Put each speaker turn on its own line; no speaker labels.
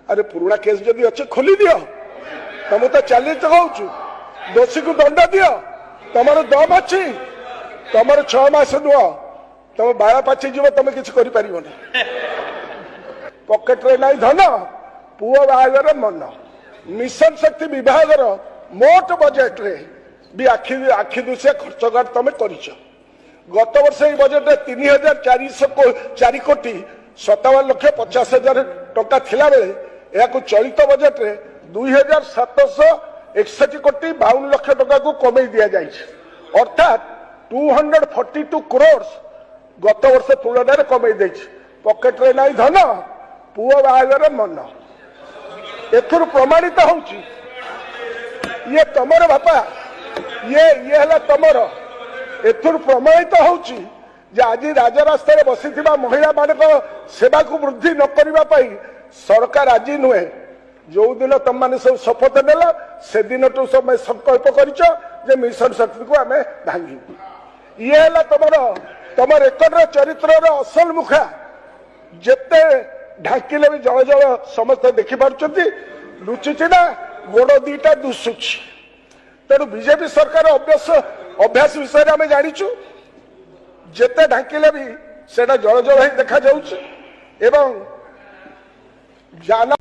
अरे पुराना केस जदि अच्छे खोली दियो तुम तो चली कहू दोषी को दंड दियो तुम दम अच्छी तुम 6 मास नुह तुम बाड़ा पाची जीव तुम किसी कर पकेट रे नहीं धन पुओ बाहागर मन मिशन शक्ति विभाग मोट बजेट रे भी आखि दुसिया खर्च तुम कर गत वर्ष बजेट 3,404 कोटी 57,50,000 टंका थिला बेले या चलित बजेट रे 2,761 कोटी 52 लाख टंका को कमे दिया जाइए अर्थात 242 करोड़ गत वर्ष तुलन में कमे पकेट रे नहीं धन पुओ बाहागर मन एथुर प्रमाणित होउची ये तमर बापा ये हला तमर एथुर प्रमाणित होउची जे आज राजरास्ता रे बसिथिबा महिला मानक सेवा को वृद्धि न करबा पई सरकार आज नुहे जो दिन तुम माने सब शपथ नेला से दिन तो सब संकल्प करिछ जे मिशन शक्ति को हमें भांगी ये हला तम रेकर्ड चरित्र असल मुखा जेते ढाकिले भी जल जल समस्ते देखि पार्टी लुचुची ना गोड़ दीटा दुसुची तेणु बीजेपी सरकार अभ्यास विषय आम जाचु जेते ढाकिले भी सेटा जल जल ही देखा जाउछि एवं जाना